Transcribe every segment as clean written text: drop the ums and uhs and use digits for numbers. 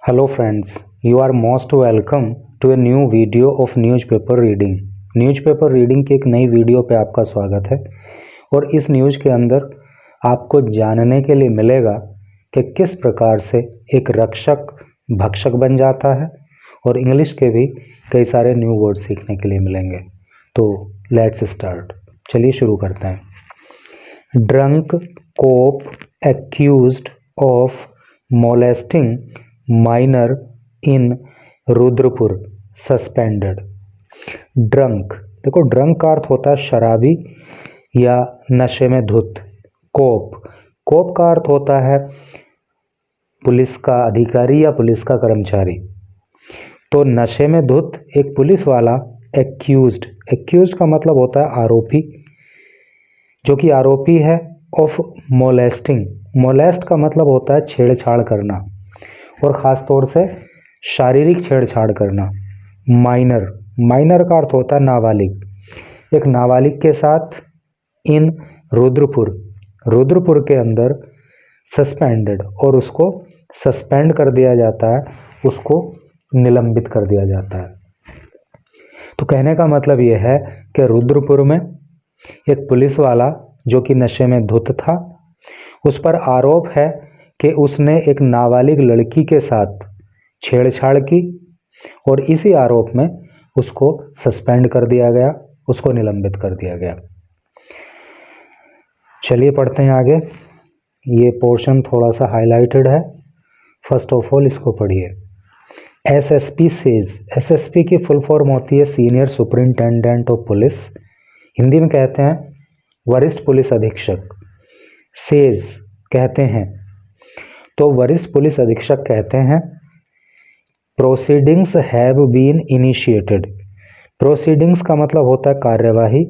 Hello friends, you are most welcome to a new video of newspaper reading। Newspaper reading की एक नई video पे आपका स्वागत है और इस न्यूज़ के अंदर आपको जानने के लिए मिलेगा कि किस प्रकार से एक रक्षक भक्षक बन जाता है और इंग्लिश के भी कई सारे न्यू वर्ड सीखने के लिए मिलेंगे। तो लेट्स स्टार्ट, चलिए शुरू करते हैं। Drunk cop accused of molesting minor in Rudrapur suspended. Drunk, देखो ड्रंक का अर्थ होता है शराबी या नशे में धुत। कोप का अर्थ होता है पुलिस का अधिकारी या पुलिस का कर्मचारी। तो नशे में धुत एक पुलिस वाला एक्यूज्ड का मतलब होता है आरोपी, जो कि आरोपी है ऑफ मोलेस्टिंग। मोलेस्ट का मतलब होता है छेड़छाड़ करना और ख़ास तौर से शारीरिक छेड़छाड़ करना। माइनर का अर्थ होता है नाबालिग। एक नाबालिग के साथ इन रुद्रपुर के अंदर सस्पेंडेड, और उसको सस्पेंड कर दिया जाता है, उसको निलंबित कर दिया जाता है। तो कहने का मतलब ये है कि रुद्रपुर में एक पुलिस वाला जो कि नशे में धुत था, उस पर आरोप है कि उसने एक नाबालिग लड़की के साथ छेड़छाड़ की और इसी आरोप में उसको सस्पेंड कर दिया गया, उसको निलंबित कर दिया गया। चलिए पढ़ते हैं आगे। ये पोर्शन थोड़ा सा हाईलाइटेड है। फर्स्ट ऑफ ऑल इसको पढ़िए। एसएसपी सेज, एसएसपी की फुल फॉर्म होती है senior superintendent of police, Hindi में कहते हैं वरिष्ठ पुलिस अधीक्षक। सेज कहते हैं, तो वरिष्ठ पुलिस अधीक्षक कहते हैं proceedings have been initiated. Proceedings का मतलब होता है कार्यवाही,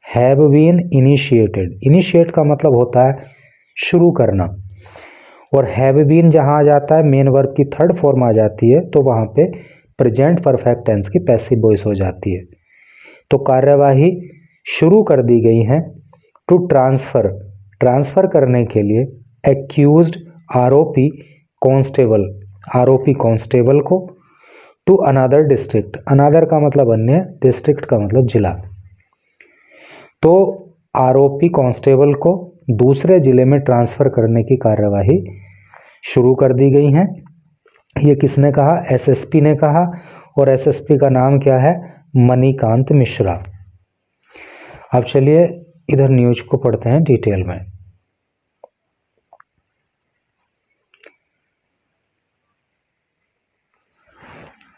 हैव बीन इनिशिएटेड, इनिशिएट का मतलब होता है शुरू करना, और हैव बीन जहाँ आ जाता है मेन वर्ब की थर्ड फॉर्म आ जाती है, तो वहाँ पे प्रेजेंट परफेक्ट टेंस की पैसिव वॉइस हो जाती है। तो कार्यवाही शुरू कर दी गई है टू ट्रांसफर करने के लिए एक्यूज्ड आरोपी कांस्टेबल को टू अनदर डिस्ट्रिक्ट। अनदर का मतलब अन्य, डिस्ट्रिक्ट का मतलब जिला। तो आरोपी कांस्टेबल को दूसरे जिले में ट्रांसफर करने की कार्यवाही शुरू कर दी गई है। ये किसने कहा? एसएसपी ने कहा, और एसएसपी का नाम क्या है? मणिकांत मिश्रा। अब चलिए इधर न्यूज को पढ़ते हैं डिटेल में।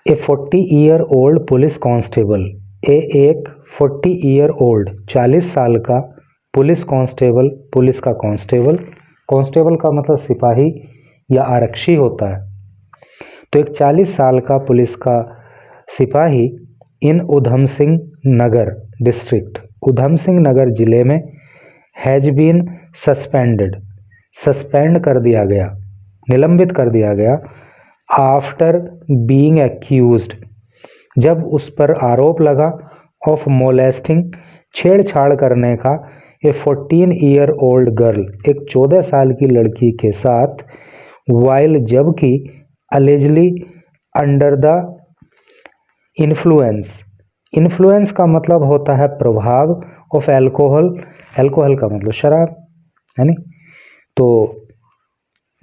ए 40-year-old पुलिस कांस्टेबल, एक 40-year-old 40 साल का पुलिस कांस्टेबल, पुलिस का कांस्टेबल का मतलब सिपाही या आरक्षी होता है। तो एक 40 साल का पुलिस का सिपाही इन उधम सिंह नगर डिस्ट्रिक्ट, उधम सिंह नगर जिले में हैज बीन सस्पेंड कर दिया गया, निलंबित कर दिया गया आफ्टर बीइंग एक्यूज्ड, जब उस पर आरोप लगा ऑफ मोलेस्टिंग, छेड़छाड़ करने का, ए 14-year-old गर्ल, एक 14 साल की लड़की के साथ, वाइल जबकि अलेजली अंडर द इन्फ्लुएंस का मतलब होता है प्रभाव, ऑफ एल्कोहल का मतलब शराब, है नी। तो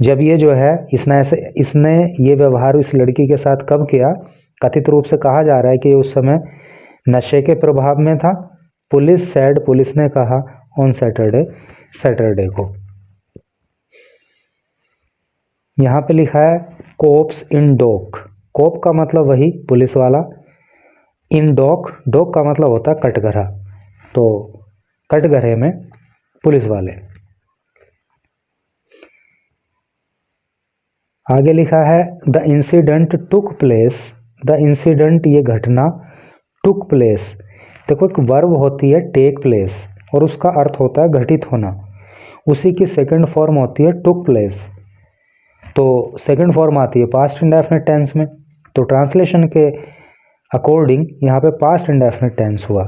जब ये जो है इसने ये व्यवहार इस लड़की के साथ कब किया? कथित रूप से कहा जा रहा है कि उस समय नशे के प्रभाव में था। पुलिस ने कहा ऑन सैटरडे को। यहाँ पे लिखा है कोप्स इन डॉक। कोप का मतलब वही पुलिस वाला, इन डॉक का मतलब होता है कटघरा, तो कटघरे में पुलिस वाले। आगे लिखा है the incident took place, the incident ये घटना, टुक प्लेस देखो एक वर्ब होती है टेक प्लेस और उसका अर्थ होता है घटित होना, उसी की सेकंड फॉर्म होती है टुक प्लेस। तो सेकंड फॉर्म आती है पास्ट इंडेफिनिट टेंस में, तो ट्रांसलेशन के अकॉर्डिंग यहाँ पे पास्ट इंडेफिनिट टेंस हुआ।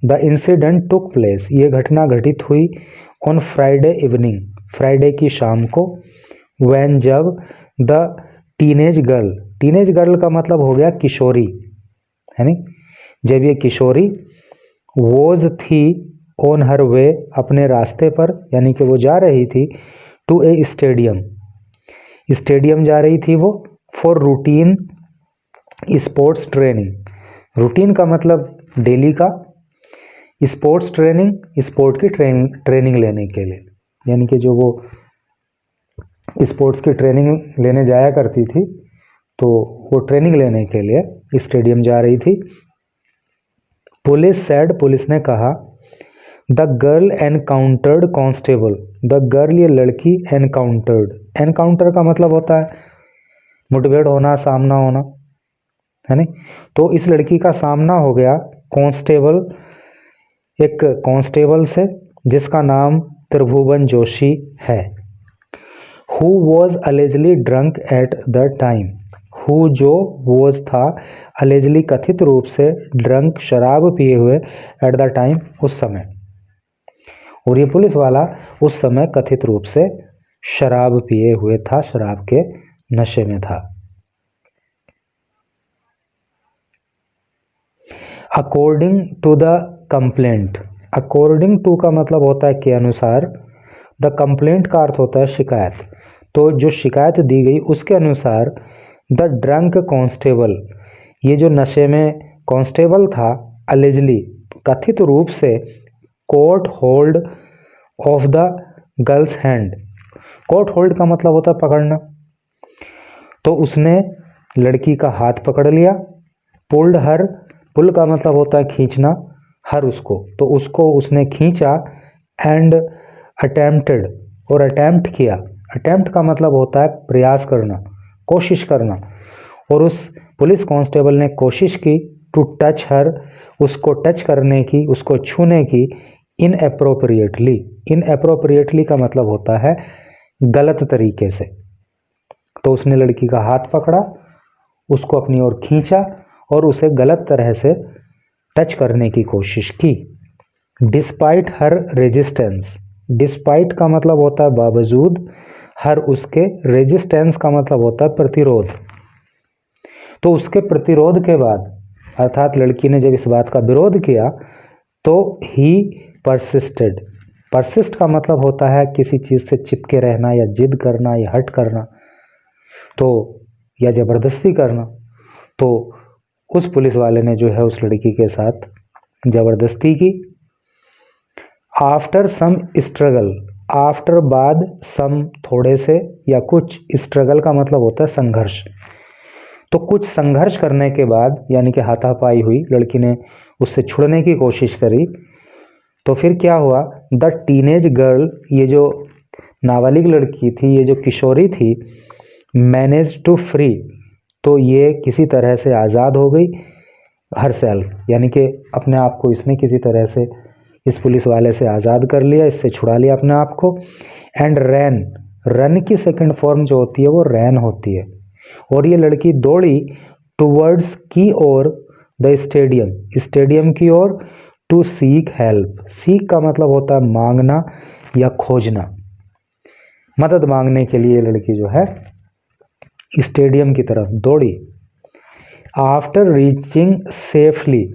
द इंसिडेंट टुक प्लेस, ये घटना घटित हुई ऑन फ्राइडे इवनिंग, फ्राइडे की शाम को, व्हेन जब the teenage girl, teenage girl का मतलब हो गया किशोरी, है नहीं। जब ये किशोरी वॉज थी ऑन हर वे, अपने रास्ते पर, यानी कि वो जा रही थी, टू ए स्टेडियम, स्टेडियम जा रही थी वो, for routine sports training, routine का मतलब डेली का, स्पोर्ट्स ट्रेनिंग स्पोर्ट की ट्रेनिंग लेने के लिए, यानी कि जो वो स्पोर्ट्स की ट्रेनिंग लेने जाया करती थी, तो वो ट्रेनिंग लेने के लिए स्टेडियम जा रही थी। पुलिस सेड, पुलिस ने कहा, the girl encountered constable, the girl ये लड़की, एनकाउंटर्ड, एनकाउंटर का मतलब होता है मुठभेड़ होना, सामना होना, है नहीं। तो इस लड़की का सामना हो गया कांस्टेबल, एक कांस्टेबल से जिसका नाम त्रिभुवन जोशी है। Who was allegedly drunk at the time, who जो वॉज था, अलेजली कथित रूप से, ड्रंक शराब पिए हुए, एट द टाइम उस समय, और ये पुलिस वाला उस समय कथित रूप से शराब पिए हुए था, शराब के नशे में था। According to the complaint, according to का मतलब होता है के अनुसार, द कंप्लेंट का अर्थ होता है शिकायत, तो जो शिकायत दी गई उसके अनुसार, द ड्रंक कांस्टेबल, ये जो नशे में कांस्टेबल था, अलेजली कथित रूप से, caught hold of the girl's hand, caught hold का मतलब होता है पकड़ना, तो उसने लड़की का हाथ पकड़ लिया। पुल्ड हर, पुल का मतलब होता है खींचना, हर उसको, तो उसको उसने खींचा, एंड अटेम्प्टेड, और अटेम्प्ट किया, अटेम्प्ट का मतलब होता है प्रयास करना, कोशिश करना, और उस पुलिस कांस्टेबल ने कोशिश की, टू टच हर, उसको टच करने की, उसको छूने की, इनएप्रोप्रिएटली, इनएप्रोप्रिएटली का मतलब होता है गलत तरीके से, तो उसने लड़की का हाथ पकड़ा, उसको अपनी ओर खींचा और उसे गलत तरह से टच करने की कोशिश की। डिस्पाइट हर रेजिस्टेंस, डिस्पाइट का मतलब होता है बावजूद, हर उसके, रेजिस्टेंस का मतलब होता है प्रतिरोध, तो उसके प्रतिरोध के बाद, अर्थात लड़की ने जब इस बात का विरोध किया, तो ही परसिस्टेड, परसिस्ट का मतलब होता है किसी चीज़ से चिपके रहना, या जिद करना, या हट करना, तो या ज़बरदस्ती करना, तो उस पुलिस वाले ने जो है उस लड़की के साथ ज़बरदस्ती की। आफ्टर सम स्ट्रगल, आफ्टर बाद, सम थोड़े से या कुछ, स्ट्रगल का मतलब होता है संघर्ष, तो कुछ संघर्ष करने के बाद, यानी कि हाथापाई हुई, लड़की ने उससे छुड़ने की कोशिश करी, तो फिर क्या हुआ, द टीनेज गर्ल, ये जो नाबालिग लड़की थी, ये जो किशोरी थी, मैनेज टू फ्री, तो ये किसी तरह से आज़ाद हो गई, हर सेल्फ, यानी कि अपने आप को इसने किसी तरह से इस पुलिस वाले से आज़ाद कर लिया, इससे छुड़ा लिया अपने आप को। एंड रैन, रन की सेकंड फॉर्म जो होती है वो रैन होती है, और ये लड़की दौड़ी टूवर्ड्स की ओर, द स्टेडियम, स्टेडियम की ओर, टू सीक हेल्प, सीक का मतलब होता है मांगना या खोजना, मदद मांगने के लिए लड़की जो है स्टेडियम की तरफ दौड़ी। आफ्टर रीचिंग सेफली,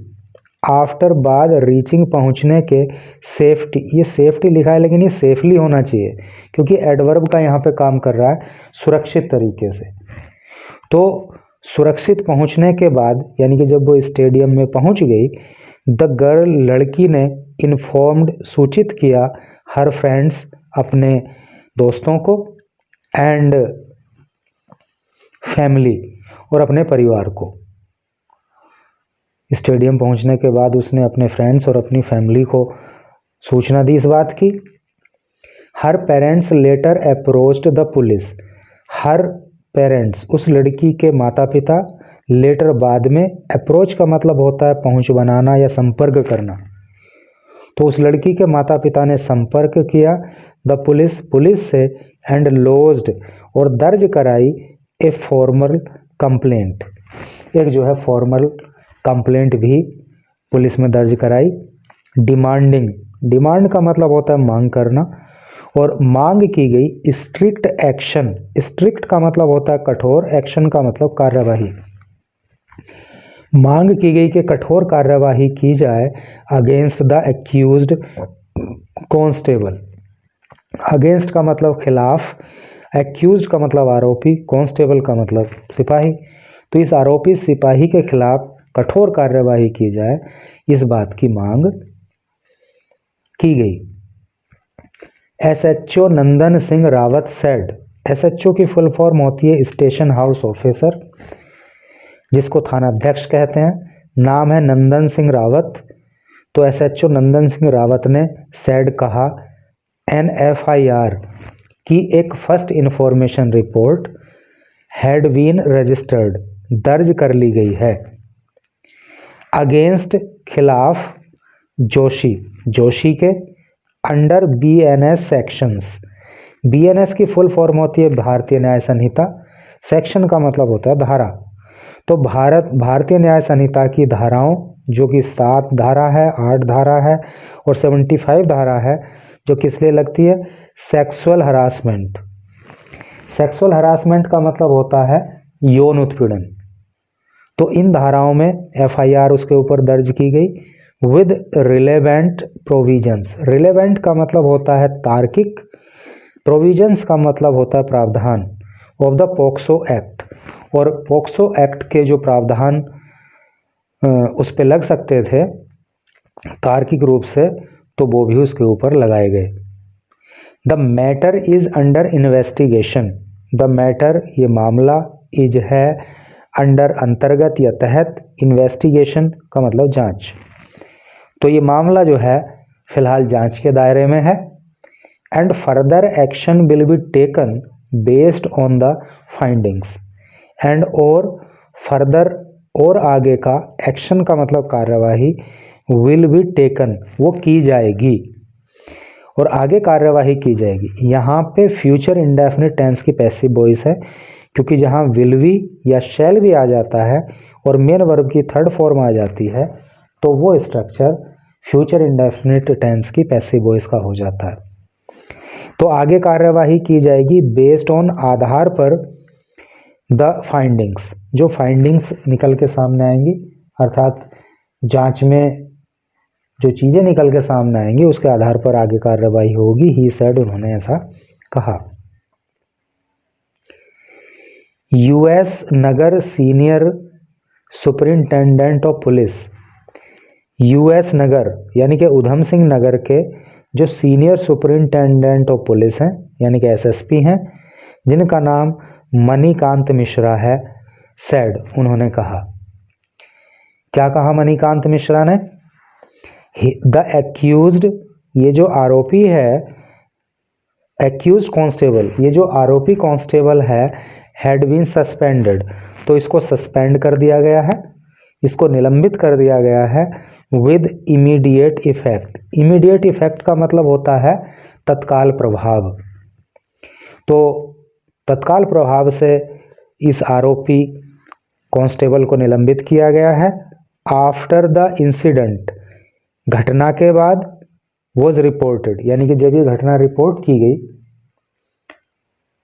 आफ्टर बाद, रीचिंग पहुंचने के, सेफ्टी, ये सेफ्टी लिखा है लेकिन ये सेफली होना चाहिए क्योंकि एडवर्ब का यहाँ पे काम कर रहा है सुरक्षित तरीके से, तो सुरक्षित पहुंचने के बाद, यानी कि जब वो स्टेडियम में पहुंच गई, द गर्ल, लड़की ने, इन्फॉर्म्ड, सूचित किया, हर फ्रेंड्स, अपने दोस्तों को, एंड फैमिली, और अपने परिवार को। स्टेडियम पहुंचने के बाद उसने अपने फ्रेंड्स और अपनी फैमिली को सूचना दी इस बात की। Her parents later approached the police, her parents, उस लड़की के माता पिता, लेटर बाद में, अप्रोच का मतलब होता है पहुंच बनाना या संपर्क करना, तो उस लड़की के माता पिता ने संपर्क किया, द पुलिस, पुलिस से, एंड लॉज्ड, और दर्ज कराई, ए फॉर्मल कंप्लेंट, एक जो है फॉर्मल कंप्लेंट भी पुलिस में दर्ज कराई। डिमांडिंग, डिमांड का मतलब होता है मांग करना, और मांग की गई स्ट्रिक्ट एक्शन, स्ट्रिक्ट का मतलब होता है कठोर, एक्शन का मतलब कार्यवाही, मांग की गई कि कठोर कार्यवाही की जाए against the accused constable. Against का मतलब खिलाफ, एक्यूज्ड का मतलब आरोपी, कांस्टेबल का मतलब सिपाही। तो इस आरोपी सिपाही के खिलाफ कठोर कार्यवाही की जाए, इस बात की मांग की गई। SHO Nandan Singh Rawat said, SHO की फुल फॉर्म होती है स्टेशन हाउस ऑफिसर, जिसको थाना अध्यक्ष कहते हैं। नाम है नंदन सिंह रावत। तो एसएचओ नंदन सिंह रावत ने सेड कहा एनएफआईआर की एक first information report had been registered, दर्ज कर ली गई है। अगेंस्ट खिलाफ जोशी, जोशी के अंडर बीएनएस सेक्शंस, बीएनएस की फुल फॉर्म होती है भारतीय न्याय संहिता, सेक्शन का मतलब होता है धारा। तो भारतीय न्याय संहिता की धाराओं, जो कि 7 धारा है, 8 धारा है और 75 धारा है, जो किस लिए लगती है, सेक्सुअल हरासमेंट। सेक्सुअल हरासमेंट का मतलब होता है यौन उत्पीड़न। तो इन धाराओं में एफआईआर उसके ऊपर दर्ज की गई विद रिलेवेंट प्रोविजंस। रिलेवेंट का मतलब होता है तार्किक, प्रोविजंस का मतलब होता है प्रावधान ऑफ द पोक्सो एक्ट। और पोक्सो एक्ट के जो प्रावधान उस पे लग सकते थे तार्किक रूप से, तो वो भी उसके ऊपर लगाए गए। The matter is under investigation, the matter ये मामला, इज है, अंडर अंतर्गत या तहत, इन्वेस्टिगेशन का मतलब जांच। तो ये मामला जो है फिलहाल जांच के दायरे में है। And further action will be taken based on the findings. And और फर्दर, और आगे का, एक्शन का मतलब कार्यवाही, विल बी टेकन वो की जाएगी, और आगे कार्यवाही की जाएगी। यहाँ पे फ्यूचर इंडेफिनिट टेंस की पैसिव वॉइस है, क्योंकि जहाँ विल बी या शैल भी आ जाता है और मेन वर्ब की थर्ड फॉर्म आ जाती है, तो वो स्ट्रक्चर फ्यूचर इंडेफिनिट टेंस की पैसिव वॉइस का हो जाता है। तो आगे कार्यवाही की जाएगी बेस्ड ऑन, आधार पर, द फाइंडिंग्स, जो फाइंडिंग्स निकल के सामने आएंगी, अर्थात जांच में जो चीजें निकल के सामने आएंगी उसके आधार पर आगे कार्यवाही होगी। ही सेड, उन्होंने ऐसा कहा। US Nagar senior superintendent of police, US Nagar यानी कि उधम सिंह नगर के जो सीनियर सुपरिंटेंडेंट ऑफ पुलिस हैं, यानी कि एसएसपी हैं, जिनका नाम मणिकांत मिश्रा है, सेड, उन्होंने कहा। क्या कहा मणिकांत मिश्रा ने? द एक्यूज्ड, ये जो आरोपी है, एक्यूज्ड कांस्टेबल, ये जो आरोपी कांस्टेबल है, हैड बीन सस्पेंडेड, तो इसको सस्पेंड कर दिया गया है, इसको निलंबित कर दिया गया है with immediate effect. Immediate effect का मतलब होता है तत्काल प्रभाव। तो तत्काल प्रभाव से इस आरोपी कांस्टेबल को निलंबित किया गया है। आफ्टर द इंसिडेंट, घटना के बाद, वॉज रिपोर्टेड, यानी कि जब ये घटना रिपोर्ट की गई,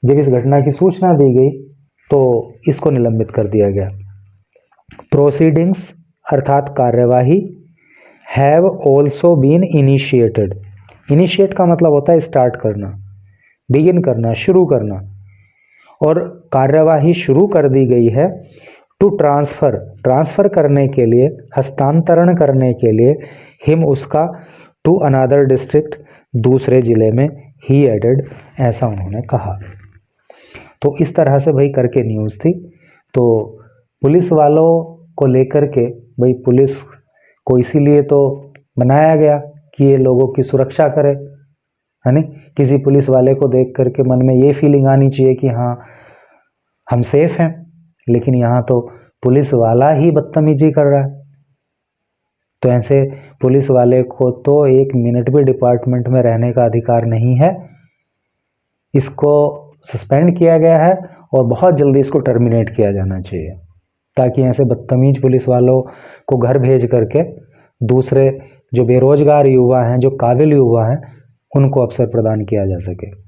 जब इस घटना की सूचना दी गई, तो इसको निलंबित कर दिया गया। प्रोसीडिंग्स अर्थात कार्यवाही, have also been initiated. Initiate का मतलब होता है स्टार्ट करना, बिगिन करना, शुरू करना, और कार्यवाही शुरू कर दी गई है टू ट्रांसफर, ट्रांसफर करने के लिए, हस्तांतरण करने के लिए, हिम उसका, टू अनदर डिस्ट्रिक्ट, दूसरे जिले में, ही एडेड, ऐसा उन्होंने कहा। तो इस तरह से भाई करके न्यूज़ थी। तो पुलिस वालों को लेकर के, भाई पुलिस को इसीलिए तो बनाया गया कि ये लोगों की सुरक्षा करे, है नहीं। किसी पुलिस वाले को देख करके मन में ये फीलिंग आनी चाहिए कि हाँ हम सेफ हैं, लेकिन यहाँ तो पुलिस वाला ही बदतमीजी कर रहा है। तो ऐसे पुलिस वाले को तो 1 मिनट भी डिपार्टमेंट में रहने का अधिकार नहीं है। इसको सस्पेंड किया गया है और बहुत जल्दी इसको टर्मिनेट किया जाना चाहिए, ताकि ऐसे बदतमीज पुलिस वालों को घर भेज करके दूसरे जो बेरोजगार युवा हैं, जो काबिल युवा हैं, उनको अवसर प्रदान किया जा सके।